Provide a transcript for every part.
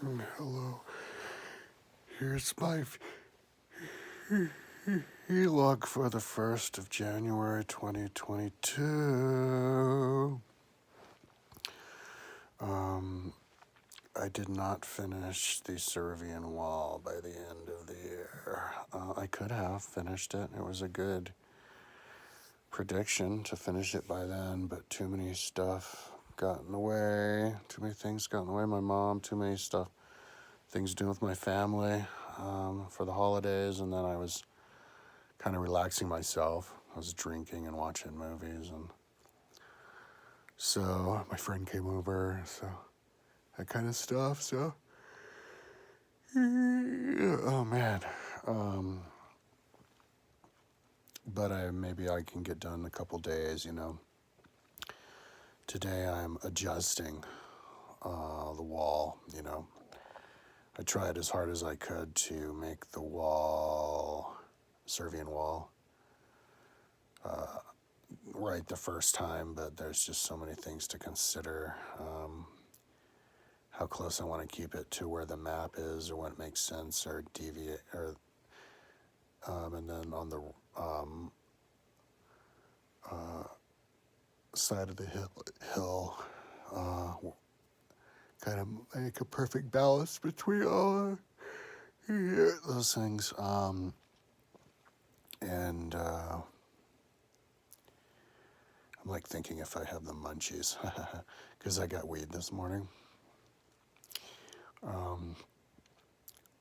Hello. Here's my vlog for the 1st of January 2022. I did not finish the Servian wall by the end of the year. I could have finished it. It was a good prediction to finish it by then, but too many stuff got in the way. Too many things got in the way. My mom, too many things to do with my family for the holidays, and then I was kind of relaxing myself. I was drinking and watching movies, and so my friend came over, so that kind of stuff. So, oh man. But maybe I can get done in a couple days, Today I'm adjusting the wall, I tried as hard as I could to make the wall, Servian wall, right the first time, but there's just so many things to consider. How close I want to keep it to where the map is, or when it makes sense, or deviate, or and then on the side of the hill, kind of make a perfect balance between all those things. And I'm like thinking if I have the munchies, because I got weed this morning.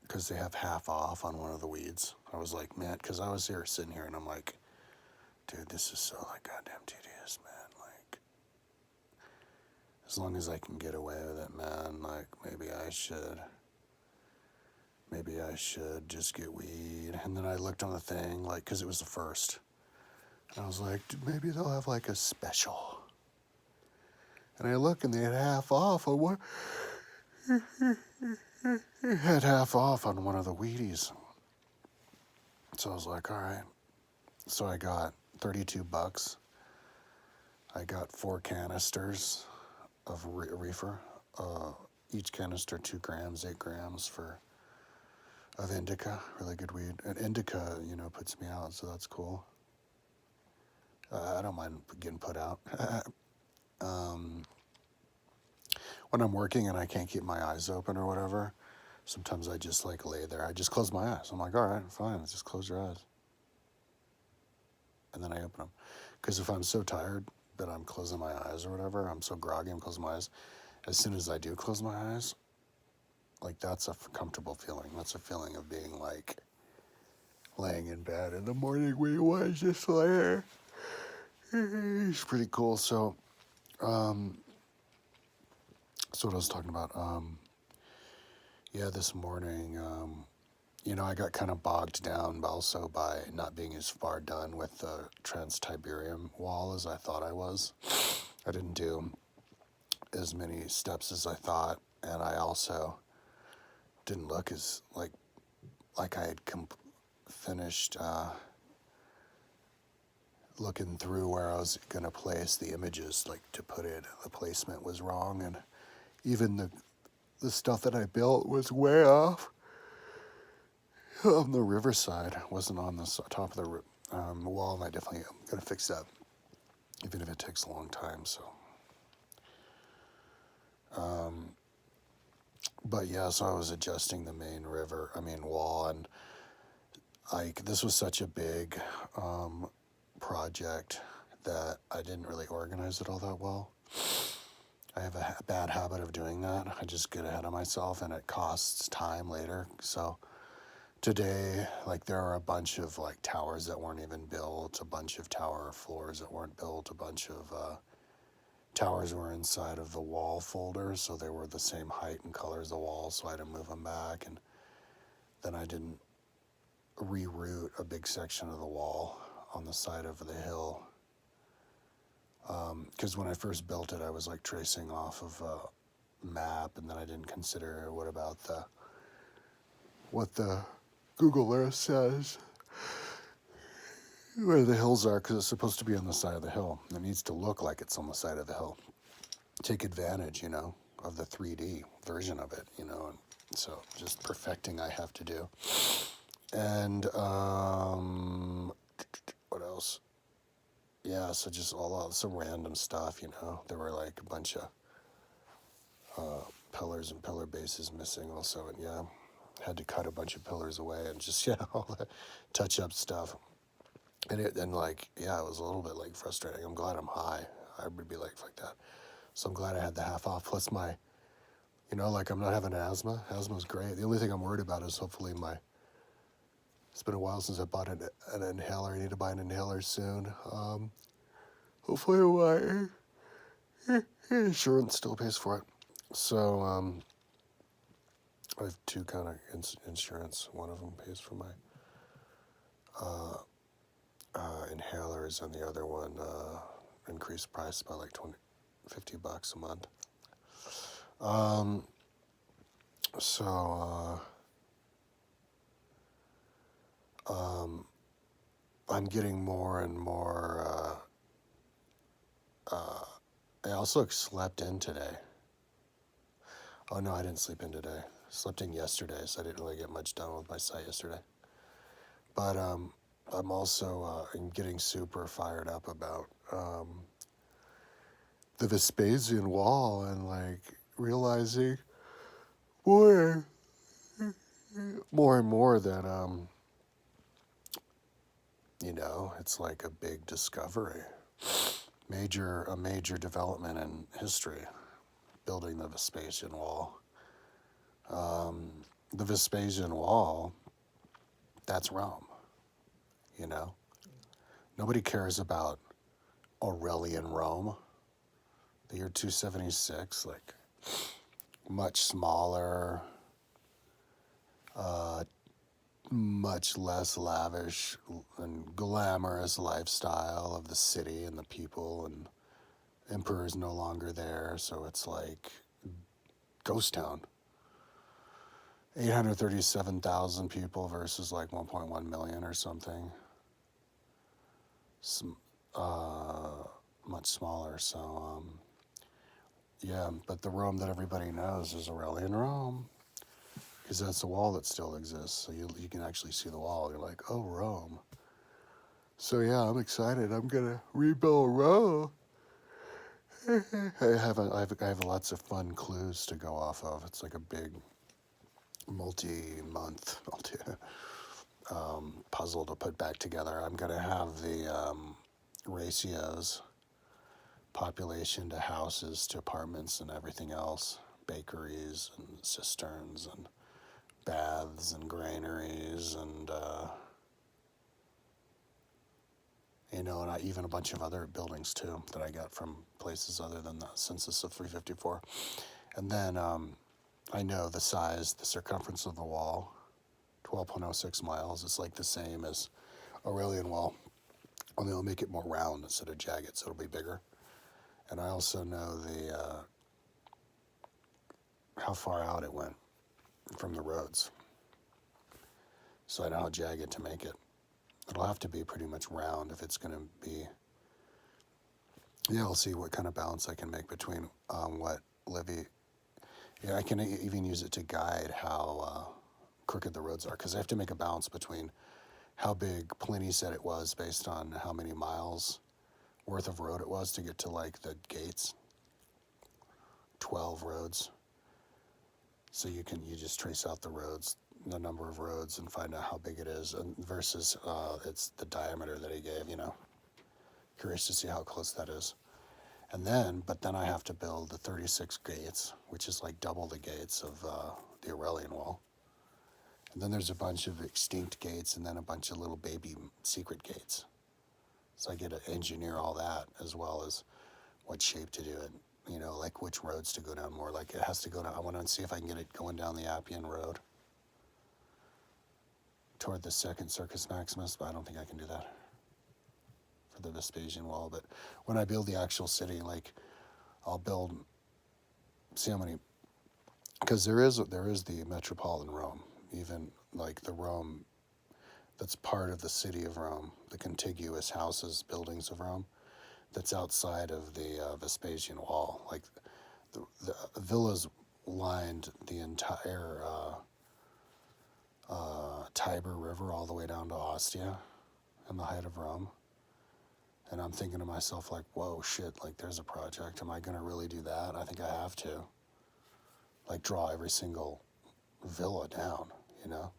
Because they have half off on one of the weeds. I was like, man, because I was sitting here, and I'm like, dude, this is so goddamn tedious, man. As long as I can get away with it, man. Maybe I should just get weed. And then I looked on the thing, because it was the first. And I was like, dude, maybe they'll have a special. And I look, and they had half off on what? It had half off on one of the Wheaties. So I was like, all right. So I got $32. I got 4 canisters of reefer. Each canister 2 grams, 8 grams of indica, really good weed. And indica, puts me out, so that's cool. I don't mind getting put out. When I'm working and I can't keep my eyes open or whatever, sometimes I just lay there. I just close my eyes. I'm like, all right, fine, just close your eyes. And then I open them. Because if I'm so tired that I'm closing my eyes or whatever, I'm so groggy, I'm closing my eyes. As soon as I do close my eyes, that's a comfortable feeling. That's a feeling of being laying in bed in the morning where you want to just lay there. It's pretty cool. So, what I was talking about, this morning, I got kind of bogged down also by not being as far done with the Trans-Tiberium wall as I thought I was. I didn't do as many steps as I thought, and I also didn't look as like I had finished looking through where I was going to place the images, to put it. The placement was wrong, and even the stuff that I built was way off. On the riverside, wasn't on the top of the wall, and I definitely am going to fix that, even if it takes a long time. So, but yeah, so I was adjusting the main wall, and this was such a big project that I didn't really organize it all that well. I have a bad habit of doing that. I just get ahead of myself, and it costs time later. So today, there are a bunch of towers that weren't even built, a bunch of tower floors that weren't built, a bunch of towers were inside of the wall folder, so they were the same height and color as the wall, so I had to move them back. And then I didn't reroute a big section of the wall on the side of the hill, because when I first built it, I was tracing off of a map, and then I didn't consider what the Google Earth says where the hills are, because it's supposed to be on the side of the hill. It needs to look like it's on the side of the hill. Take advantage, of the 3D version of it, and So just perfecting I have to do. And what else? Yeah, so just some random stuff, There were like a bunch of pillars and pillar bases missing also, and yeah, had to cut a bunch of pillars away and just all the touch up stuff. And it was a little bit like frustrating. I'm glad I'm high. I would be like fuck that. So I'm glad I had the half off. Plus my, I'm not having asthma. Asthma's great. The only thing I'm worried about is hopefully it's been a while since I bought an inhaler. I need to buy an inhaler soon. Hopefully my insurance still pays for it. So I have two kind of insurance. One of them pays for my inhalers, and the other one increased price by like $50 a month. So I'm getting more and more. I also slept in today. Oh no, I didn't sleep in today. Slept in yesterday, so I didn't really get much done with my site yesterday. But I'm also I'm getting super fired up about the Vespasian Wall and like realizing more and more that it's like a big discovery, a major development in history, building the Vespasian Wall. The Vespasian Wall, that's Rome, Nobody cares about Aurelian Rome, the year 276, like much smaller, much less lavish and glamorous lifestyle of the city and the people, and emperor's no longer there, so it's like ghost town. 837,000 people versus like 1.1 million or something. Much smaller, so yeah, but the Rome that everybody knows is Aurelian Rome, because that's the wall that still exists, so you can actually see the wall. You're like, oh, Rome. So yeah, I'm excited. I'm gonna rebuild Rome. I have lots of fun clues to go off of. It's like a big multi-month puzzle to put back together. I'm gonna have the ratios, population to houses to apartments and everything else, bakeries and cisterns and baths and granaries and and even a bunch of other buildings too that I got from places other than the census of 354. And then I know the circumference of the wall, 12.06 miles. It's like the same as Aurelian Wall, only they'll make it more round instead of jagged, so it'll be bigger. And I also know the how far out it went from the roads, so I know how jagged to make it. It'll have to be pretty much round if it's going to be. Yeah, I'll see what kind of balance I can make between what Livy. Yeah, I can even use it to guide how crooked the roads are, because I have to make a balance between how big Pliny said it was based on how many miles worth of road it was to get to like the gates. 12 roads. So you just trace out the roads, the number of roads, and find out how big it is, and versus it's the diameter that he gave. Curious to see how close that is. But then I have to build the 36 gates, which is like double the gates of the Aurelian Wall. And then there's a bunch of extinct gates, and then a bunch of little baby secret gates. So I get to engineer all that, as well as what shape to do it. Like which roads to go down more. Like it has to go down. I want to see if I can get it going down the Appian Road toward the second Circus Maximus, but I don't think I can do that for the Vespasian Wall. But when I build the actual city, like I'll see how many, because there is the metropolitan Rome, even like the Rome that's part of the city of Rome, the contiguous houses, buildings of Rome, that's outside of the Vespasian Wall. Like the villas lined the entire Tiber River all the way down to Ostia and the height of Rome. And I'm thinking to myself, like, whoa, shit, like, there's a project. Am I going to really do that? I think I have to. Like, draw every single villa down, you know?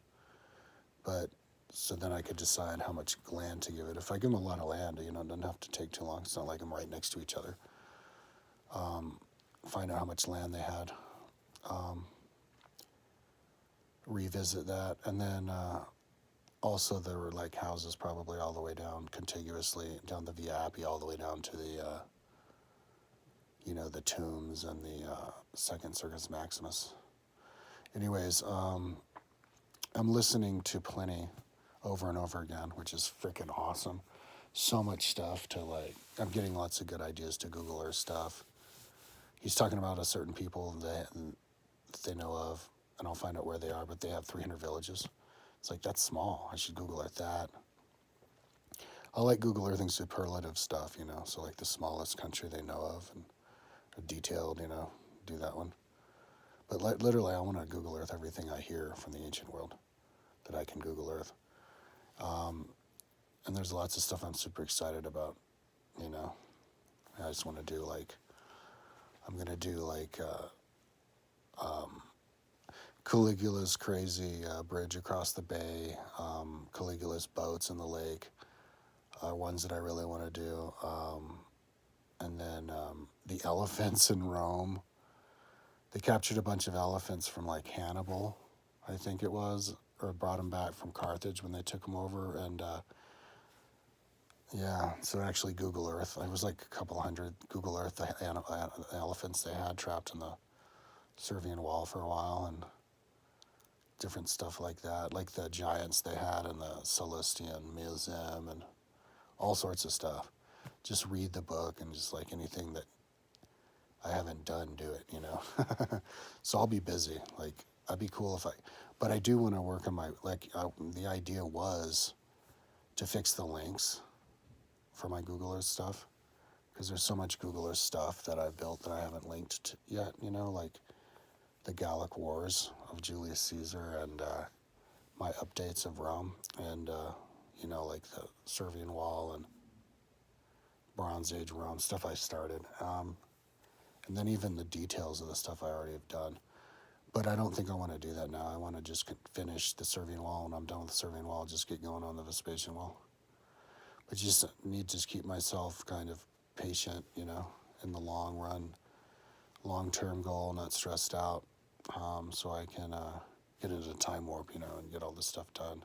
But, so then I could decide how much land to give it. If I give them a lot of land, you know, it doesn't have to take too long. It's not like I'm right next to each other. Find out how much land they had. Revisit that. And then also there were, like, houses probably all the way down contiguously, down the Via Appia, all the way down to the, you know, the tombs and the Second Circus Maximus. Anyways, I'm listening to Pliny over and over again, which is freaking awesome. So much stuff to, like, I'm getting lots of good ideas to Google Earth stuff. He's talking about a certain people that they know of, and I'll find out where they are, but they have 300 villages. It's like, that's small. I should Google Earth that. I like Google Earthing superlative stuff, you know, so like the smallest country they know of, and detailed, you know, do that one. But literally, I want to Google Earth everything I hear from the ancient world that I can Google Earth. And there's lots of stuff I'm super excited about, you know. I just want to do, like, I'm going to do, like, Caligula's crazy bridge across the bay, Caligula's boats in the lake are ones that I really want to do. And then the elephants in Rome. They captured a bunch of elephants from, like, Hannibal, I think it was, or brought them back from Carthage when they took them over. And yeah, so actually Google Earth. It was like a couple hundred Google Earth the elephants they had trapped in the Servian wall for a while, and different stuff like that, like the giants they had in the Celestian Museum and all sorts of stuff. Just read the book and just, like, anything that I haven't done, do it, you know. So I'll be busy. Like, I'd be cool if but I do want to work on my, like, the idea was to fix the links for my Google Earth stuff, because there's so much Google Earth stuff that I've built that I haven't linked to yet, you know, like the Gallic Wars of Julius Caesar and my updates of Rome and, you know, like the Servian Wall and Bronze Age Rome, stuff I started. And then even the details of the stuff I already have done. But I don't think I want to do that now. I want to just finish the Servian Wall. When I'm done with the Servian Wall, just get going on the Vespasian Wall. But you just need to keep myself kind of patient, you know, in the long run, long-term goal, not stressed out, so I can get into a time warp, you know, and get all this stuff done.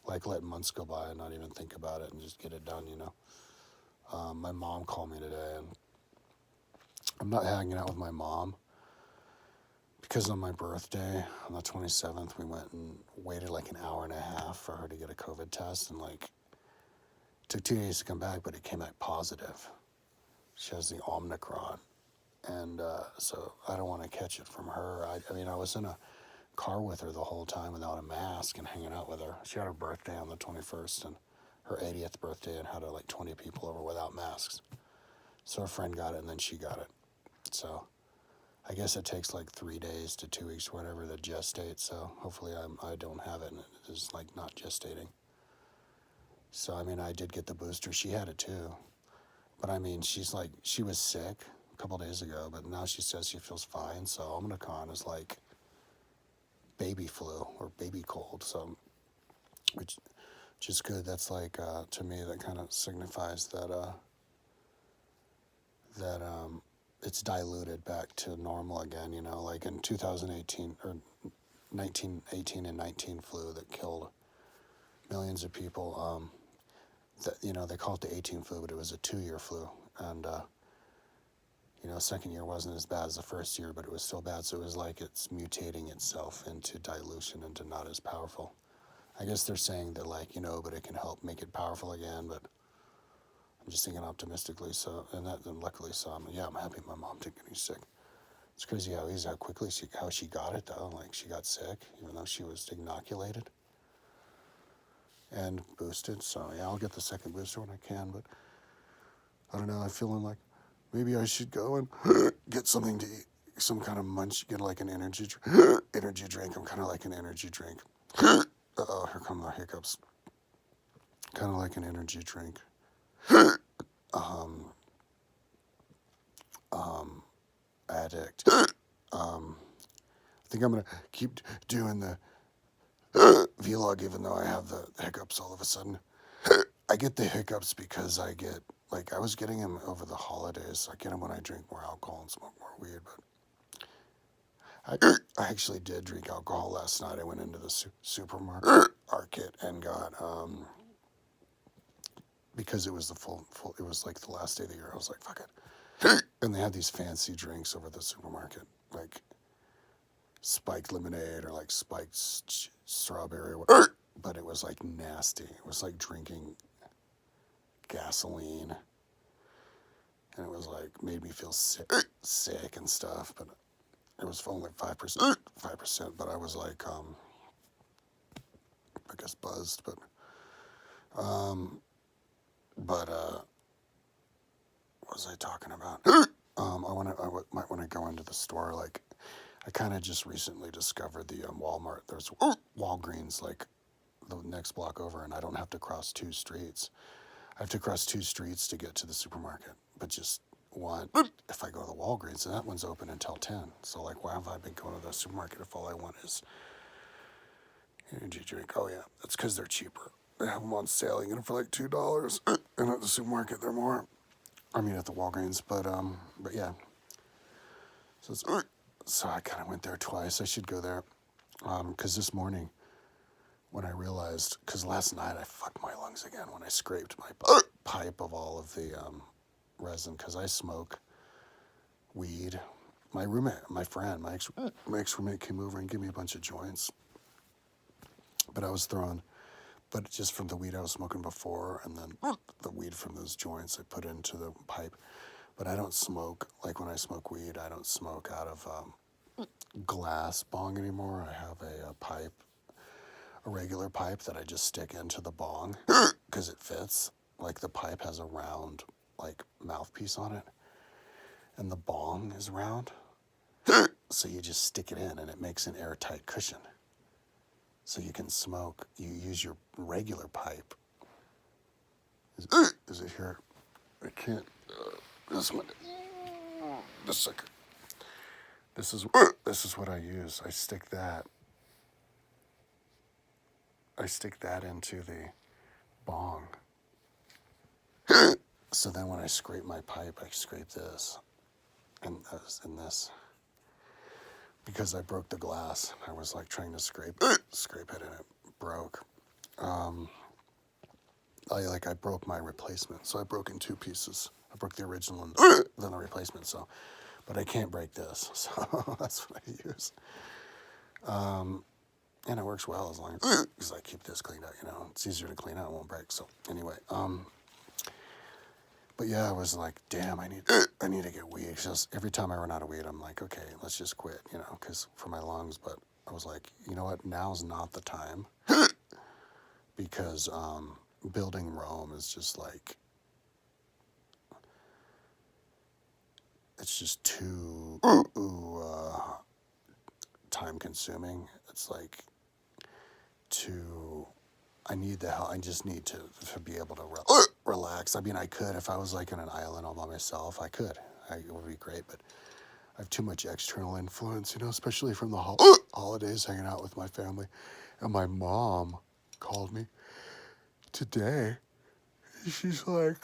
Like, let months go by and not even think about it and just get it done, you know. My mom called me today, and I'm not hanging out with my mom because on my birthday, on the 27th, we went and waited like an hour and a half for her to get a COVID test, and, like, it took 2 days to come back, but it came back positive. She has the Omicron, and so I don't want to catch it from her. I mean, I was in a car with her the whole time without a mask and hanging out with her. She had her birthday on the 21st, and her 80th birthday, and had like 20 people over without masks. So her friend got it, and then she got it. So I guess it takes like 3 days to 2 weeks, whatever, to gestate. So hopefully I don't have it, and it is, like, not gestating. So, I mean, I did get the booster. She had it too. But, I mean, she was sick a couple days ago, but now she says she feels fine. So Omicron is like baby flu or baby cold. So, which is good. That's like, to me, that kind of signifies that, it's diluted back to normal again, you know, like in 2018 or 1918 and 19 flu that killed millions of people. That, you know, they call it the 18 flu, but it was a 2-year flu. And, you know, second year wasn't as bad as the first year, but it was still bad. So it was like it's mutating itself into dilution, into not as powerful. I guess they're saying that, like, you know, but it can help make it powerful again, but I'm just thinking optimistically. So, and luckily, so I'm happy my mom didn't get any sick. It's crazy how quickly she got it, though. Like, she got sick, even though she was inoculated and boosted. So, yeah, I'll get the second booster when I can, but I don't know. I'm feeling like maybe I should go and get something to eat, some kind of munch, get like an energy drink. I'm kind of like an energy drink. Uh-oh, here come the hiccups. Kind of like an energy drink. Um, Addict. I think I'm gonna keep doing the vlog even though I have the hiccups all of a sudden. I get the hiccups because I get, like, I was getting them over the holidays. I get them when I drink more alcohol and smoke more weed, but I actually did drink alcohol last night. I went into the supermarket and got, because it was the full, it was like the last day of the year. I was like, fuck it. And they had these fancy drinks over the supermarket, like spiked lemonade or like spiked strawberry, or whatever. But it was like nasty. It was like drinking gasoline, and it was like made me feel sick and stuff. But it was only 5%. But I was like, I guess buzzed. But what was I talking about? I might want to go into the store. Like, I kind of just recently discovered the Walmart. There's Walgreens like the next block over, and I don't have to cross 2 streets. I have to cross 2 streets to get to the supermarket, but just one if I go to the Walgreens, and that one's open until 10. So, like, why have I been going to the supermarket if all I want is energy drink? Oh, yeah, that's because they're cheaper. They have them on sale. You get them for like $2, and at the supermarket they're more. I mean, at the Walgreens, but yeah. So I kind of went there twice. I should go there, because this morning, when I realized, because last night I fucked my lungs again when I scraped my pipe of all of the resin, because I smoke weed. My roommate, my friend, my ex-roommate came over and gave me a bunch of joints, but I was throwing, but just from the weed I was smoking before, and then the weed from those joints I put into the pipe. But I don't smoke, like when I smoke weed, I don't smoke out of glass bong anymore. I have a pipe, a regular pipe that I just stick into the bong because it fits. Like, the pipe has a round, like, mouthpiece on it, and the bong is round. So you just stick it in, and it makes an airtight cushion. So you can smoke. You use your regular pipe. Is it here? I can't. This one. This sucker. This is what I use. I stick that into the bong. So then when I scrape my pipe, I scrape this and this, because I broke the glass. I was like trying to scrape it, and it broke. I broke my replacement, so I broke in 2 pieces. I broke the original and then the replacement. So, but I can't break this, so that's what I use. And it works well as long as, because I keep this cleaned out. You know, it's easier to clean out, it won't break. So anyway, but yeah, I was like, damn, I need to get weed. Just every time I run out of weed, I'm like, okay, let's just quit, you know, because for my lungs. But I was like, you know what? Now's not the time, because building Rome is just like, it's just too time consuming. It's like I need the help. I just need to be able to relax. I mean, I could, if I was like in an island all by myself, it would be great, but I have too much external influence, you know, especially from the holidays, hanging out with my family. And my mom called me today. She's like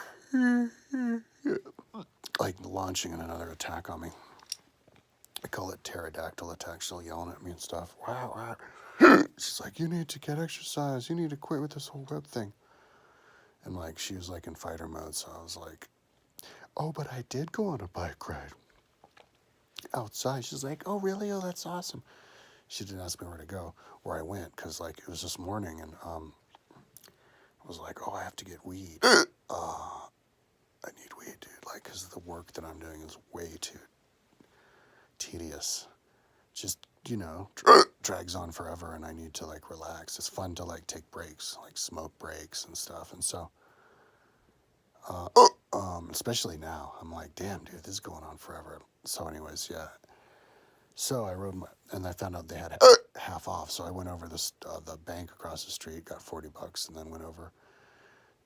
launching another attack on me. I call it pterodactyl attack. She'll yelling at me and stuff. Wow. She's like, you need to get exercise. You need to quit with this whole web thing. And like, she was like in fighter mode. So I was like, oh, but I did go on a bike ride outside. She's like, oh, really? Oh, that's awesome. She didn't ask me where I went, because like it was this morning, and I was like, oh, I have to get weed. I need weed, dude. Like, because the work that I'm doing is way too tedious. Just, you know, drags on forever, and I need to like relax. It's fun to like take breaks, like smoke breaks and stuff. And so, especially now, I'm like, damn, dude, this is going on forever. So anyways, yeah, So I rode and I found out they had half off. So I went over the bank across the street, got $40, and then went over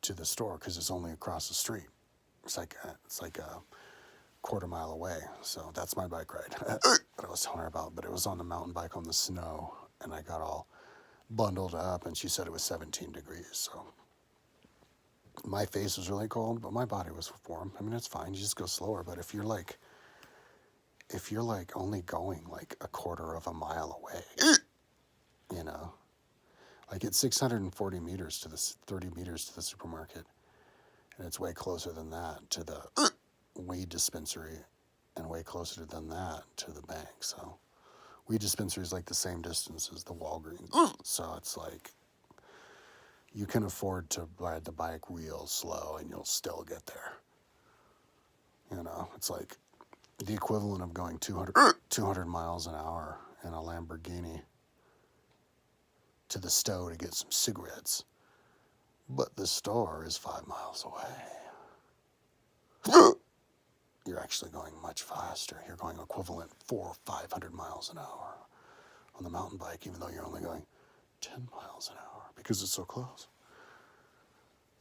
to the store because it's only across the street. It's like a quarter mile away. So that's my bike ride that I was telling her about. But it was on the mountain bike on the snow, and I got all bundled up, and she said it was 17 degrees. So my face was really cold, but my body was warm. I mean, it's fine. You just go slower. But if you're like only going like a quarter of a mile away, you know, like it's 640 meters to the 30 meters to the supermarket, and it's way closer than that to the weed dispensary, and way closer than that to the bank. So weed dispensary is like the same distance as the Walgreens. So it's like you can afford to ride the bike real slow and you'll still get there. You know, it's like the equivalent of going 200 miles an hour in a Lamborghini to the store to get some cigarettes. But the store is 5 miles away. You're actually going much faster. You're going equivalent 400 or 500 miles an hour on the mountain bike, even though you're only going 10 miles an hour because it's so close.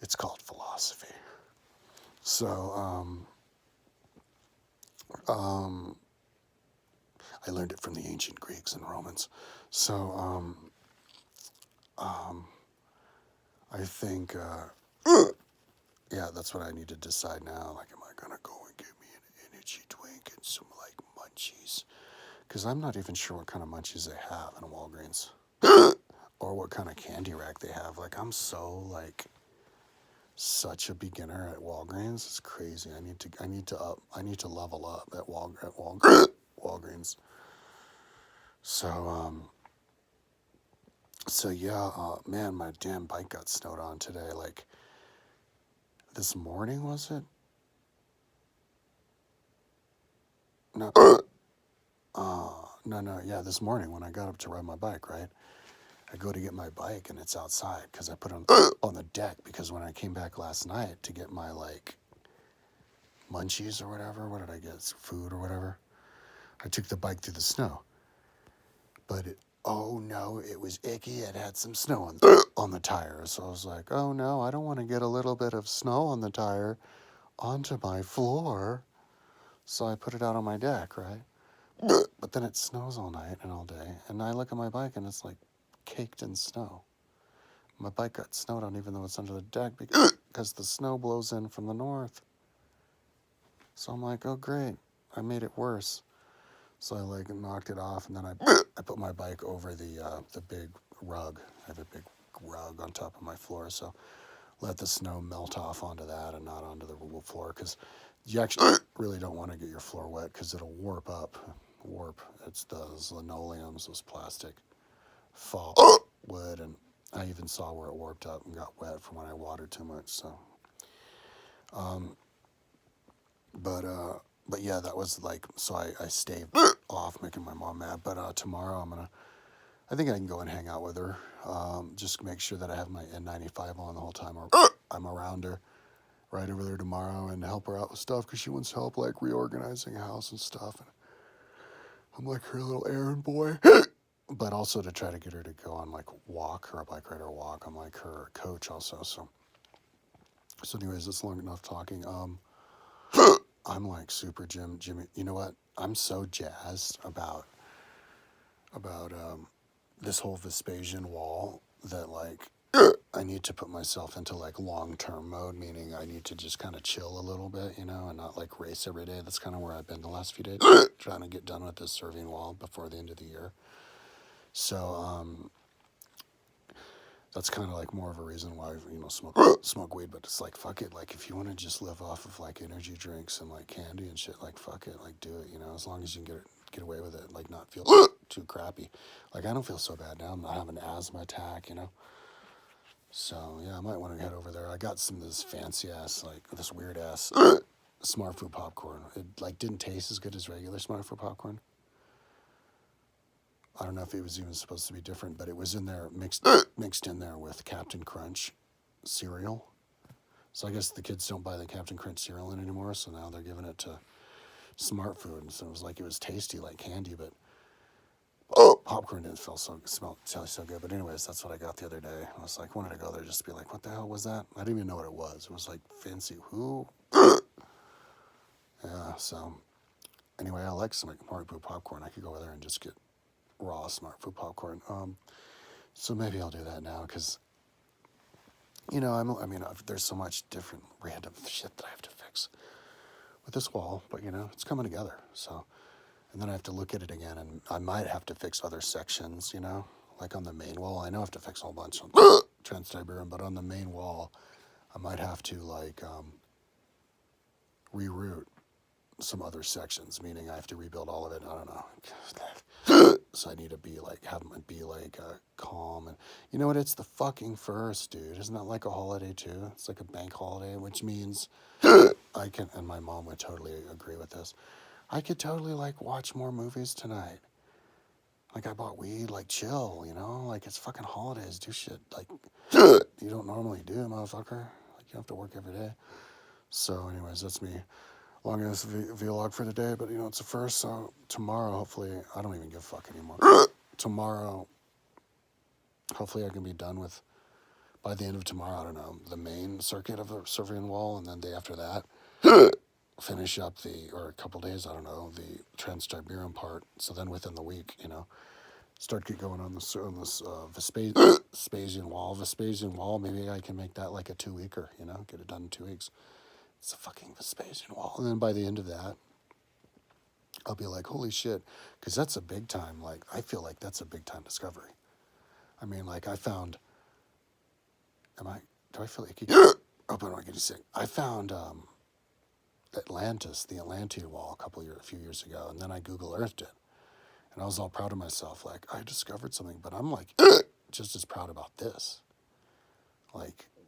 It's called philosophy. So, I learned it from the ancient Greeks and Romans. So, I think, yeah, that's what I need to decide now. Like, am I going to go and get me an energy drink and some, like, munchies? Because I'm not even sure what kind of munchies they have in a Walgreens. Or what kind of candy rack they have. Like, I'm so, like, such a beginner at Walgreens. It's crazy. I need to level up at Walgreens. So yeah, man, my damn bike got snowed on today. Like, this morning, was it? No. No, yeah, this morning when I got up to ride my bike, right? I go to get my bike and it's outside because I put it on the deck because when I came back last night to get my, like, munchies or whatever, what did I get? Food or whatever. I took the bike through the snow. But oh no, it was icky. It had some snow on the tire. So I was like, oh no, I don't want to get a little bit of snow on the tire onto my floor. So I put it out on my deck, right? But then it snows all night and all day. And I look at my bike and it's like caked in snow. My bike got snowed on even though it's under the deck because the snow blows in from the north. So I'm like, oh great, I made it worse. So I like knocked it off and then I put my bike over the big rug. I have a big rug on top of my floor, so let the snow melt off onto that and not onto the wood floor because you actually really don't want to get your floor wet because it'll warp up. It's those linoleums, those plastic fall wood, and I even saw where it warped up and got wet from when I watered too much. So, but yeah, that was like, so I staved off making my mom mad. But tomorrow I think I can go and hang out with her. Just make sure that I have my N95 on the whole time, or I'm around her right over there tomorrow and help her out with stuff because she wants help like reorganizing a house and stuff. And I'm like her little errand boy. But also to try to get her to go on like walk, or a bike ride or walk. I'm like her coach also. So anyways, that's long enough talking. I'm like super Jimmy. You know what? I'm so jazzed about this whole Vespasian wall that like I need to put myself into like long-term mode, meaning I need to just kind of chill a little bit, you know, and not like race every day. That's kind of where I've been the last few days, trying to get done with this Servian wall before the end of the year. So that's kind of like more of a reason why, you know, smoke weed, but it's like, fuck it. Like, if you want to just live off of like energy drinks and like candy and shit, like, fuck it, like, do it, you know, as long as you can get away with it, like, not feel too crappy. Like, I don't feel so bad now. I'm not having an asthma attack, you know. So yeah, I might want to head over there. I got some of this fancy ass, like, this weird ass smart food popcorn. It like didn't taste as good as regular smart food popcorn. I don't know if it was even supposed to be different, but it was in there, mixed in there with Captain Crunch cereal. So I guess the kids don't buy the Captain Crunch cereal anymore, so now they're giving it to Smart Food. And so it was like, it was tasty like candy, but Popcorn didn't smell so good. But anyways, that's what I got the other day. I was like, wanted to go there just to be like, what the hell was that? I didn't even know what it was. It was like fancy who? Yeah, so anyway, I like smart food popcorn. I could go over there and just get raw smart food popcorn. So maybe I'll do that now because, there's so much different random shit that I have to fix with this wall, but it's coming together. So, and then I have to look at it again, and I might have to fix other sections, like on the main wall. I know I have to fix a whole bunch on Trans-Siberian, but on the main wall, I might have to reroute some other sections, meaning I have to rebuild all of it. I don't know. So I need to have it be calm. And you know what? It's the fucking first, dude. Isn't that like a holiday too? It's like a bank holiday, which means I can, and my mom would totally agree with this. I could totally watch more movies tonight. I bought weed, chill, it's fucking holidays, do shit you don't normally do, motherfucker. You have to work every day. So anyways, that's me. Longest vlog for the day, but it's the first, so tomorrow, hopefully, I don't even give a fuck anymore. Tomorrow, hopefully I can be done with, by the end of tomorrow, I don't know, the main circuit of the Servian wall, and then the day after that, finish up or a couple days, I don't know, the Trans-Siberian part, so then within the week, start get going on this Vespasian wall, maybe I can make that like a 2-weeker, get it done in 2 weeks. It's a fucking Vespasian wall. And then by the end of that, I'll be like, holy shit, because that's a big time, I feel like that's a big time discovery. I mean, I found, do I feel icky? Oh, but I'm not getting sick. I found Atlantis, the Atlantean wall a few years ago, and then I Google Earthed it. And I was all proud of myself, I discovered something, but I'm just as proud about this.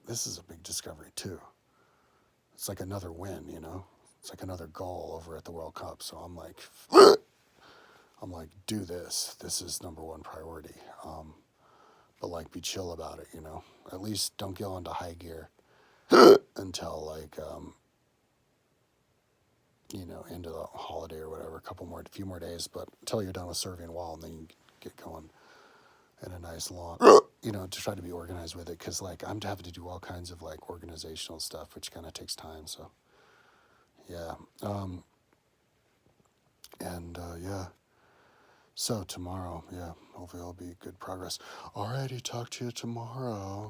This is a big discovery too. It's like another win, It's like another goal over at the World Cup. So I'm do this. This is number one priority. But be chill about it, At least don't go into high gear until into the holiday or whatever, a few more days. But until you're done with Servian wall, and then you get going in a nice long, to try to be organized with it. Because I'm having to do all kinds of organizational stuff, which kind of takes time. So yeah. Yeah. So tomorrow, yeah, hopefully it'll be good progress. Alrighty, talk to you tomorrow.